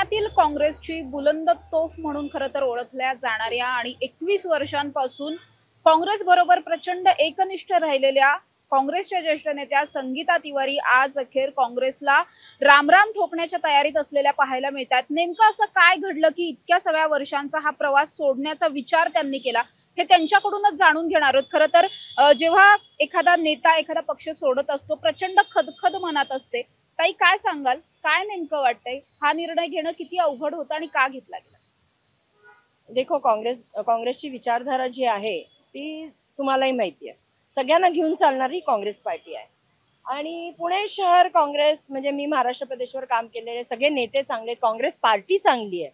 पुण्यातील काँग्रेसची बुलंद तोफ म्हणून खरं तर ओळखल्या जाणाऱ्या आणि 21 वर्षांपासून काँग्रेस बरोबर प्रचंड एकनिष्ठ राहिलेल्या काँग्रेसच्या ज्येष्ठ नेत्या संगीता तिवारी आज अखेर काँग्रेसला रामराम ठोकण्याच्या तयारीत असलेल्या पाहायला मिळतात। नेमकं असं काय घडलं की इतक्या सगळ्या वर्षांचा हा प्रवास सोडण्याचा विचार त्यांनी केला, हे त्यांच्याकडूनच जाणून घेणार आहोत। खरं तर जेव्हा एखादा नेता एखादा पक्ष सोडत असतो प्रचंड खदखद मनात असते। ताई, काय सांगाल, काय नेमकं वाटतंय? हा निर्णय घेणं किती अवघड होतं आणि का घेतला गेला? देखो, काँग्रेसची विचारधारा जी आहे ती तुम्हालाही माहिती आहे, सगळ्यांना घेऊन चालणारी काँग्रेस पार्टी आहे। आणि पुणे शहर काँग्रेस म्हणजे मी महाराष्ट्र प्रदेशवर काम केलेले सगळे नेते चांगले, काँग्रेस पार्टी चांगली आहे।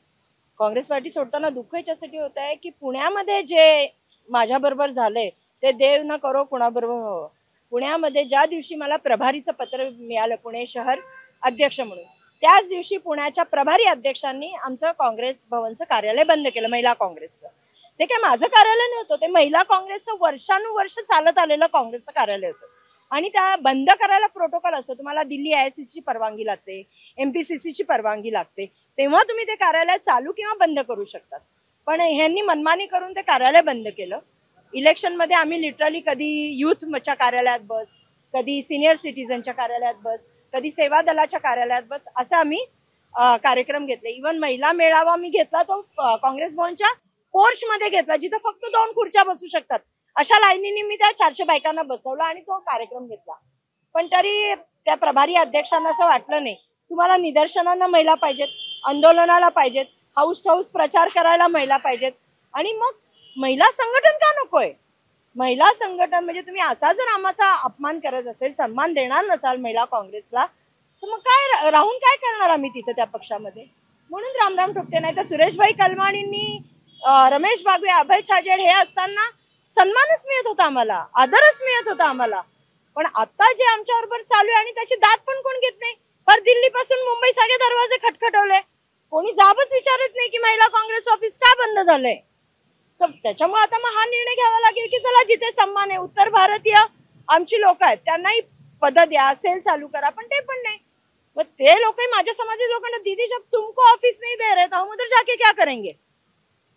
काँग्रेस पार्टी सोडताना दुःख याच्यासाठी होत आहे की पुण्यामध्ये जे माझ्याबरोबर झालंय ते देव न करो कुणाबरोबर हो। पुण्यामध्ये ज्या दिवशी मला प्रभारीचं पत्र मिळालं पुणे शहर अध्यक्ष म्हणून, त्याच दिवशी पुण्याच्या प्रभारी अध्यक्षांनी आमचं काँग्रेस भवनचं कार्यालय बंद केलं, महिला काँग्रेसचं। ते काय माझं कार्यालय नव्हतं, ते महिला काँग्रेसचं वर्षानुवर्ष चालत आलेलं काँग्रेसचं कार्यालय होतं। आणि त्या बंद करायला प्रोटोकॉल असतो, तुम्हाला दिल्ली IICC ची परवानगी लागते, MPCC ची परवानगी लागते, तेव्हा तुम्ही ते कार्यालय चालू किंवा बंद करू शकतात। पण ह्यांनी मनमानी करून ते कार्यालय बंद केलं। इलेक्शन मध्ये आम्ही लिटरली कधी युथच्या कार्यालयात बस, कधी सिनियर सिटीजनच्या कार्यालयात बस, कधी सेवा दलाच्या कार्यालयात बस, असं आम्ही कार्यक्रम घेतले। इव्हन महिला मेळावा मी घेतला तो काँग्रेस भवनच्या पोर्च मध्ये घेतला, जिथे फक्त 2 खुर्च्या बसू शकतात, अशा लाईनीने मी त्या 400 बायकांना बसवलं आणि तो कार्यक्रम घेतला। पण तरी त्या प्रभारी अध्यक्षांना असं वाटलं नाही, तुम्हाला निदर्शनांना महिला पाहिजेत, आंदोलनाला पाहिजेत, हाऊस हाऊस प्रचार करायला महिला पाहिजेत, आणि मग महिला संघटन का नकोय? महिला संघटन म्हणजे तुम्ही असा जर आम्हाचा अपमान करत असेल, सन्मान देणार नसाल महिला काँग्रेसला, तर मग काय राहून काय करणार आम्ही तिथे त्या पक्षामध्ये? म्हणून रामराम ठोकते। नाही तर सुरेशभाई कलमाडींनी, रमेश बागवे, अभय छाजेड हे असताना सन्मानच मिळत होता आम्हाला, आदरच मिळत होता आम्हाला। पण आता जे आमच्याबरोबर चालू आहे आणि त्याची दाद पण कोण घेत नाही। पर दिल्लीपासून मुंबई सगळे दरवाजे खटखटवले, कोणी जाबच विचारत नाही की महिला काँग्रेस ऑफिस का बंद झालंय। तर त्याच्यामुळे आता मग हा निर्णय घ्यावा लागेल की चला, जिथे सन्मान आहे, उत्तर भारतीय आमची लोक आहेत त्यांनाही पद द्या, सेल चालू करा, पण ते पण नाही। मग ते लोक माझ्या समाजाच्या लोकांना, दीदी जब तुमको ऑफिस नहीं दे रहे तो हम उधर जाके क्या करेंगे?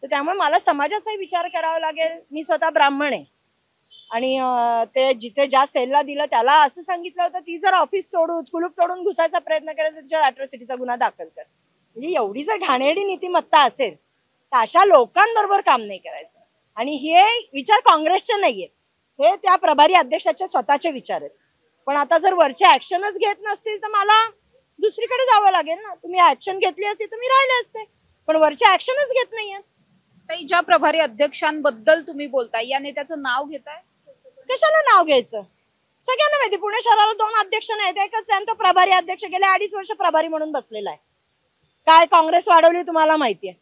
तर त्यामुळे मला समाजाचाही विचार करावा लागेल। मी स्वतः ब्राह्मण आहे आणि ते जिथे ज्या सेलला दिलं त्याला असं सांगितलं होतं, ती जर ऑफिस तोडून कुलूप तोडून घुसायचा प्रयत्न केला तर तिच्या अॅट्रॉसिटीचा गुन्हा दाखल कर। म्हणजे एवढी जर घाणेरडी नीतिमत्ता असेल तर अशा लोकांबरोबर काम नाही करायचं। आणि हे विचार काँग्रेसचे नाहीये, हे त्या प्रभारी अध्यक्षाचे स्वतःचे विचार आहेत। पण आता जर वरचे ऍक्शनच घेत नसतील तर मला दुसरीकडे जावं लागेल ना। तुम्ही ऍक्शन घेतली असती तर मी राहिले असते, पण वरचे ऍक्शनच घेत नाहीये। ताई, ज्या प्रभारी अध्यक्षांबद्दल तुम्ही बोलताय, या नेत्याचं नाव घेताय? कशाला नाव घ्यायचं? सगळ्यांना माहिती पुणे शहराला 2 अध्यक्ष नाहीत, एकच आहे, तो प्रभारी अध्यक्ष गेले 2.5 वर्ष प्रभारी म्हणून बसलेला आहे। काय काँग्रेस वाढवली तुम्हाला माहितीये,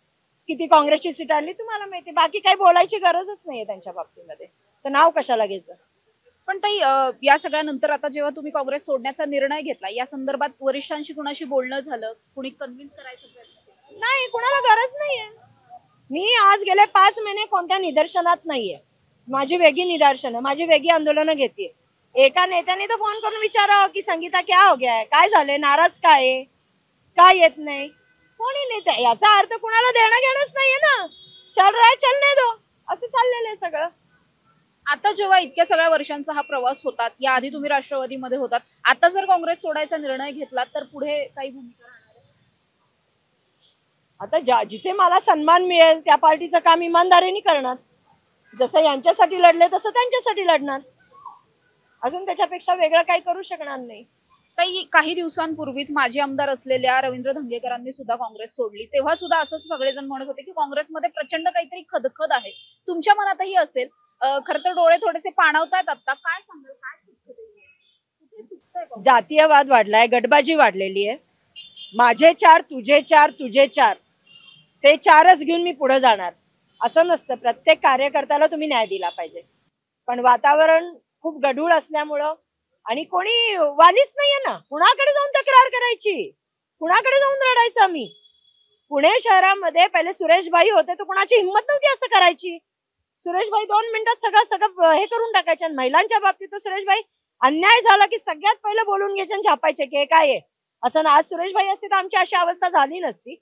किती काँग्रेसची सीट आणली तुम्हाला माहिती, बाकी काही बोलायची गरजच नाहीये त्यांच्या बाबतीमध्ये, तर नाव कशाला घ्यायचं? पण ताई, या सगळ्यानंतर आता जेव्हा तुम्ही काँग्रेस सोडण्याचा निर्णय घेतला, या संदर्भात वरिष्ठांशी कुणाशी बोलणं झालं? कुणी कन्व्हिन्स करायचा प्रयत्न केला? नाही, कुणाला गरज नाहीये। मी आज गेले 5 महिने कोणत्या निदर्शनात नाहीये, माझी वेगळी निदर्शनं, माझी वेगळी आंदोलनं घेते। एका नेत्याने तर फोन करून विचारावं की संगीता क्या हो गया है, काय झाले, नाराज काय, काय येत नाही? कोणी नेता, याचा अर्थ कुणाला देणं घेणंच नाहीये ना। चल रहा है चलने दो, असं चाललेलं आहे सगळं। आता जेव्हा इतक्या सगळ्या वर्षांचा हा प्रवास होतात, या आधी तुम्ही राष्ट्रवादीमध्ये होतात, आता जर काँग्रेस सोडायचा निर्णय घेतला तर पुढे काही भूमिका राहणार आहे? आता जिथे मला सन्मान मिळेल त्या पार्टीचं काम इमानदारीने करणार, जसं यांच्यासाठी लढले तसं त्यांच्यासाठी लढणार, अजून त्याच्यापेक्षा वेगळं काही करू शकणार नाही। ताई, काही दिवसांपूर्वीच माजी आमदार असलेल्या रवींद्र धंगेकरांनी सुद्धा काँग्रेस सोडली, तेव्हा सुद्धा असंच सगळेजण म्हणत होते की काँग्रेसमध्ये प्रचंड काहीतरी खदखद आहे, तुमच्या मनातही असेल। खरं तर डोळे थोडेसे पाणावतायत आता, काय सांगाल, काय चुकतंय? जातीयवाद वाढलाय, गटबाजी वाढलेली आहे। माझे 4 तुझे 4 तुझे 4, ते 4च घेऊन मी पुढे जाणार असं नसतं। प्रत्येक कार्यकर्त्याला तुम्ही न्याय दिला पाहिजे, पण वातावरण खूप गढूळ असल्यामुळं आणि कोणी वालीच नाहीये ना, कुणाकडे जाऊन तक्रार करायची, कुणाकडे जाऊन रडायचं? आम्ही पुणे शहरामध्ये पहिले सुरेशभाई होते, तर कुणाची हिंमत नव्हती असं करायची। सुरेशभाई 2 मिनिटात सगळं हे करून टाकायचे। महिलांच्या बाबतीत तर सुरेशभाई अन्याय झाला की सगळ्यात पहिले बोलून घ्यायचे आणि झापायचे की हे काय आहे असं ना। आज सुरेशभाई असते तर आमची अशी अवस्था झाली नसती।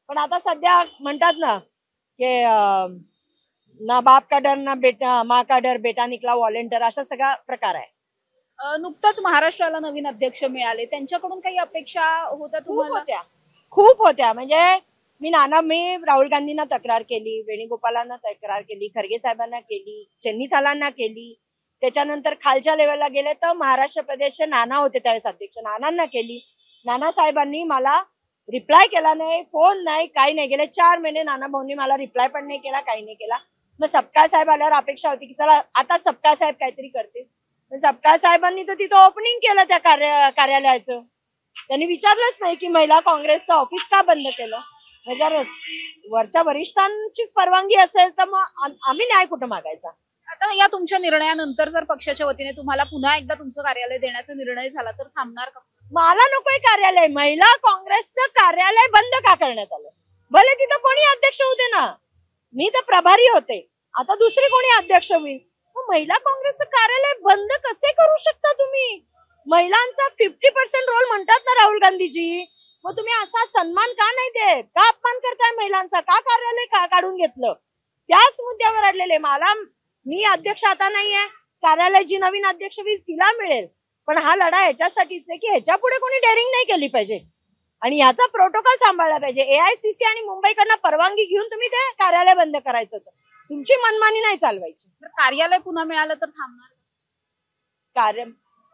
पण आता सध्या म्हणतात ना की ना बाप का डर ना बेटा माँ का डर बेटा निकला वॉलेंटियर, असा सगळा प्रकार आहे. नुकताच महाराष्ट्राला नवीन अध्यक्ष मिळाले, त्यांच्याकडून काही अपेक्षा होत्या तुम्हाला? खूप होत्या. म्हणजे मी राहुल गांधींना तक्रार केली, वेणुगोपालांना तक्रार केली, खरगे साहेबांना केली, चन्नीथालांना केली. त्याच्यानंतर खालच्या लेवलला गेले तर महाराष्ट्र प्रदेशचे नाना होते त्यावेळेस अध्यक्ष, नानांना केली. नाना साहेबांनी मला रिप्लाय केला नाही, फोन नाही, काही नाही. गेले 4 महिने नाना भाऊंनी मला रिप्लाय पण नाही केला, काही नाही केला. मग सपकाळ साहेब आल्यावर अपेक्षा होती की चला आता सपकाळ साहेब काहीतरी करतील. सपकाळ साहेबांनी तर तिथं ओपनिंग केलं त्या कार्यालयाचं. त्यांनी विचारलंच नाही की महिला काँग्रेसचं ऑफिस का बंद केलं. जर वरच्या वरिष्ठांचीच परवानगी असेल तर मग आम्ही न्याय कुठं मागायचा. आता या तुमच्या निर्णयानंतर जर पक्षाच्या वतीने तुम्हाला पुन्हा एकदा तुमचं कार्यालय देण्याचा निर्णय झाला तर थांबणार का? मला नकोय कार्यालय. महिला काँग्रेसचं कार्यालय बंद का करण्यात आलं? भले तिथं कोणी अध्यक्ष होते ना, मी तर प्रभारी होते, आता दुसरी कोणी अध्यक्ष होईल. महिला काँग्रेसचं कार्यालय बंद कसे करू शकता तुम्ही? महिलांचा 50% रोल म्हणतात ना राहुल गांधीजी. मग तुम्ही असा सन्मान का नाही देत? का अपमान करताय महिलांचा? का कार्यालय का काढून घेतलं? त्याच मुद्द्यावर अडलेले. मी अध्यक्ष आता नाहीये, कार्यालय जी नवीन अध्यक्ष होईल तिला मिळेल. पण हा लढा ह्याच्यासाठीच आहे की ह्याच्या पुढे कोणी डेअरिंग नाही केली पाहिजे आणि याचा प्रोटोकॉल सांभाळला पाहिजे. AICC आणि मुंबईकडनं परवानगी घेऊन तुम्ही ते कार्यालय बंद करायचं होतं. तुमची मनमानी नाही चालवायची. कार्यालय पुन्हा मिळालं तर थांबणार?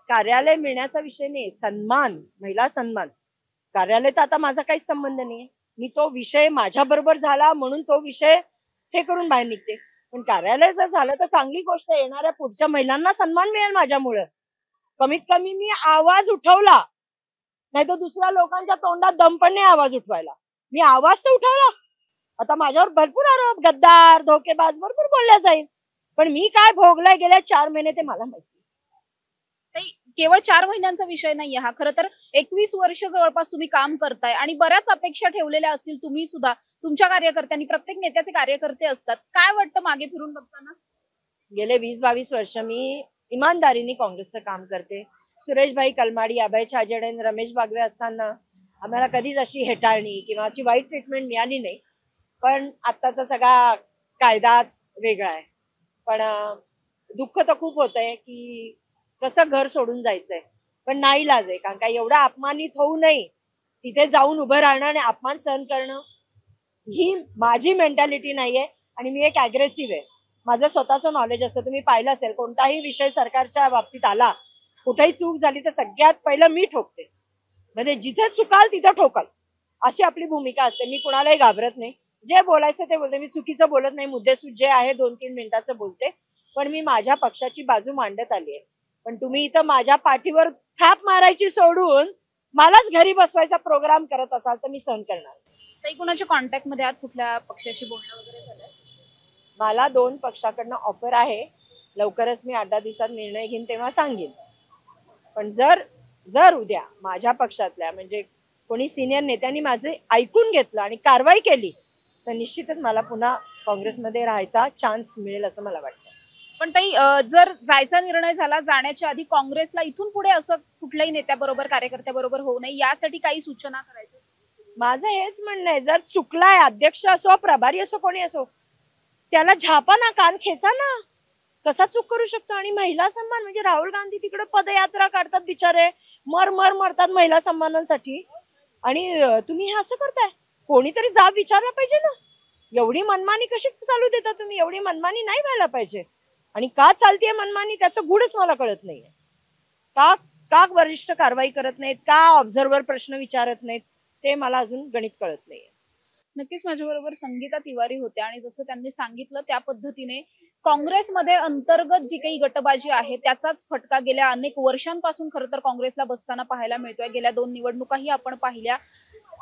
कार्यालय मिळण्याचा विषय नाही, सन्मान, महिला सन्मान. कार्यालय तर आता माझा काहीच संबंध नाहीये. मी तो विषय माझ्या बरोबर झाला म्हणून तो विषय हे करून बाहेर निघते. पण कार्यालय जर झालं तर चांगली गोष्ट. येणाऱ्या पुढच्या महिलांना सन्मान मिळेल माझ्यामुळे. कमीत कमी मी आवाज उठवला, नाही तर दुसऱ्या लोकांच्या तोंडात दम पण नाही आवाज उठवायला. मी आवाज तर उठवला. आता माझ्यावर भरपूर आरोप, गद्दार, धोकेबाज भरपूर बोलल्या जाईल, पण मी काय भोगलाय गेल्या 4 महिने ते मला माहिती. केवळ 4 महिन्यांचा विषय नाहीये हा. खरं तर 21 वर्ष जवळपास तुम्ही काम करताय आणि बऱ्याच अपेक्षा ठेवलेल्या असतील तुम्ही सुद्धा, तुमच्या कार्यकर्त्यांनी. प्रत्येक नेत्याचे कार्यकर्ते असतात. काय वाटतं मागे फिरून बघताना? गेले 20-22 वर्ष मी इमानदारीने काँग्रेसचं काम करते. सुरेशभाई कलमाडी, अभय छाजेड, रमेश बागवे असताना आम्हाला कधीच अशी हेटाळणी किंवा अशी वाईट ट्रीटमेंट मिळाली नाही. पण आत्ताचा सगळा कायदाच वेगळा आहे. पण दुःख तर खूप होतंय की कसं घर सोडून जायचंय, पण नाईलाज आहे. कारण का एवढा अपमानित होऊ नये, तिथे जाऊन उभं राहणं आणि अपमान सहन करणं ही माझी मेंटॅलिटी नाहीये. आणि मी एक अग्रेसिव्ह आहे. माझं स्वतःचं नॉलेज असतं. तुम्ही पाहिलं असेल कोणताही विषय सरकारच्या बाबतीत आला, कुठेही चूक झाली तर सगळ्यात पहिलं मी ठोकते. म्हणजे जिथे चुकाल तिथे ठोकाल, अशी आपली भूमिका असते. मी कुणालाही घाबरत नाही. जे बोलायचं ते बोलते. मी चुकीचं बोलत नाही. मुद्देसूद जे आहे 2-3 मिनिटाचं बोलते. पण मी माझ्या पक्षाची बाजू मांडत आली आहे. पण तुम्ही इथं माझ्या पाठीवर थाप मारायची सोडून मलाच घरी बसवायचा प्रोग्राम करत असाल तर मी सहन करणार. काही कुणाच्या कॉन्टॅक्ट मध्ये आहात? कुठल्या पक्षाशी बोलणं वगैरे झालंय? मला 2 पक्षाकडनं ऑफर आहे. लवकरच मी 8-10 दिवसात निर्णय घेईन तेव्हा सांगेन. पण जर उद्या माझ्या पक्षातल्या म्हणजे कोणी सिनियर नेत्यांनी माझे ऐकून घेतलं आणि कारवाई केली तर निश्चितच मला पुन्हा काँग्रेसमध्ये राहायचा चान्स मिळेल असं मला वाटतं. पण ताई, जर जायचा निर्णय झाला जाण्याच्या आधी काँग्रेसला इथून पुढे असं कुठल्याही नेत्याबरोबर, कार्यकर्त्याबरोबर होऊ नये यासाठी काही सूचना करायच्या? माझं हेच म्हणणं आहे, जर चुकलाय, अध्यक्ष असो, प्रभारी असो, कोणी असो, त्याला झापा ना, कान खेचा ना. कसा चूक करू शकतो? आणि महिला सन्मान म्हणजे राहुल गांधी तिकडे पदयात्रा काढतात बिचारे, मरतात महिला सन्मानासाठी, आणि तुम्ही हे असं करताय. कोणीतरी जाब विचारला पाहिजे ना. एवढी मनमानी कशी चालू देता तुम्ही? एवढी मनमानी नाही व्हायला पाहिजे. आणि का चालतीये मनमानी त्याचं गुढच मला कळत नाहीये. का वरिष्ठ कारवाई करत नाहीत, का ऑब्झर्व्हर प्रश्न विचारत नाहीत, ते मला अजून गणित कळत नाहीये. नक्कीच माझ्याबरोबर संगीता तिवारी होत्या आणि जसं त्यांनी सांगितलं त्या पद्धतीने काँग्रेसमध्ये अंतर्गत जी काही गटबाजी आहे त्याचाच फटका गेल्या अनेक वर्षांपासून खरं तर काँग्रेसला बसताना पाहायला मिळतोय. गेल्या 2 निवडणुकाही आपण पाहिल्या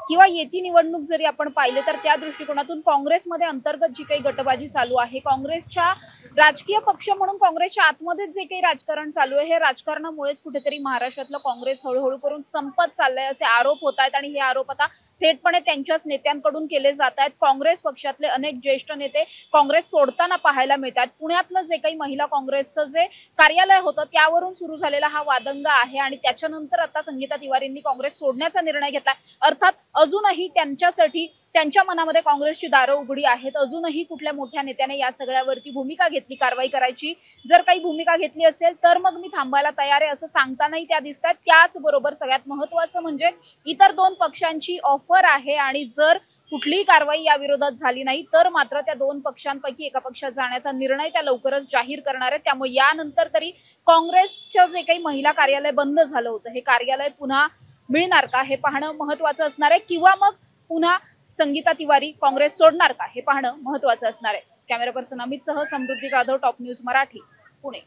किंवा येती निवडणूक जरी आपण पाहिले तर त्या दृष्टिकोनातून काँग्रेसमध्ये अंतर्गत जी काही गटबाजी चालू आहे, काँग्रेसच्या राजकीय पक्ष म्हणून काँग्रेसच्या आतमध्ये जे काही राजकारण चालू आहे, हे राजकारणामुळेच कुठेतरी महाराष्ट्रातलं काँग्रेस हळूहळू करून संपत चाललंय असे आरोप होत आहेत. आणि हे आरोप आता थेटपणे त्यांच्याच नेत्यांकडून केले जात आहेत. काँग्रेस पक्षातले अनेक ज्येष्ठ नेते काँग्रेस सोडताना पाहायला मिळतात. पुण्यातलं जे काही महिला काँग्रेसचं जे कार्यालय होतं त्यावरून सुरू झालेला हा वादंग आहे आणि त्याच्यानंतर आता संगीता तिवारींनी काँग्रेस सोडण्याचा निर्णय घेतला. अर्थात अजूनही त्यांच्यासाठी त्यांच्या मनामध्ये काँग्रेसची दारं उघडी आहेत. अजूनही कुठल्या मोठ्या नेत्याने या सगळ्यावरती भूमिका घेतली, कारवाई करायची जर काही भूमिका घेतली असेल तर मग मी थांबायला तयार आहे असं सांगतानाही त्या दिसतात. त्याचबरोबर सगळ्यात महत्त्वाचं म्हणजे इतर दोन पक्षांची ऑफर आहे आणि जर कुठलीही कारवाई या विरोधात झाली नाही तर मात्र त्या दोन पक्षांपैकी एका पक्षात जाण्याचा निर्णय त्या लवकरच जाहीर करणार आहेत. त्यामुळे यानंतर तरी काँग्रेसचं जे काही महिला कार्यालय बंद झालं होतं हे कार्यालय पुन्हा मिळणार का हे पाहणं महत्त्वाचं असणार आहे, किंवा मग पुन्हा संगीता तिवारी काँग्रेस सोडणार का हे पाहणं महत्त्वाचं असणार आहे. कॅमेरा पर्सन अमित सह समृद्धी जाधव, टॉप न्यूज मराठी, पुणे.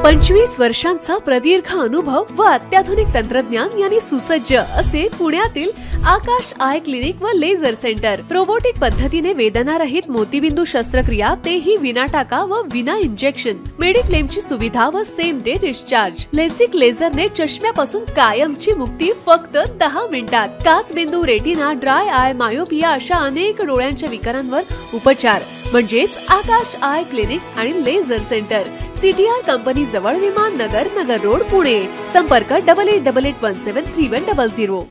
25 वर्षांचा प्रदीर्घ अनुभव व अत्याधुनिक तंत्रज्ञान यांनी सुसज्ज असे पुण्यातील आकाश आय क्लिनिक व लेझर सेंटर. रोबोटिक पद्धतीने वेदनारहित मोतीबिंदू शस्त्रक्रिया, तेही विना टाका व विना इंजेक्शन. मेडिक्लेमची सुविधा व सेम डे डिस्चार्ज. लेसिक लेझरने चष्म्यापासून कायमची मुक्ती फक्त 10 मिनिटात. काचबिंदू, रेटिना, ड्राय आय, मायोपिया अशा अनेक डोळ्यांच्या विकारांवर उपचार म्हणजेच आकाश आय क्लिनिक आणि लेझर सेंटर. CTR कंपनी जवळ, विमान नगर, नगर रोड, पुणे. संपर्क 8888173100.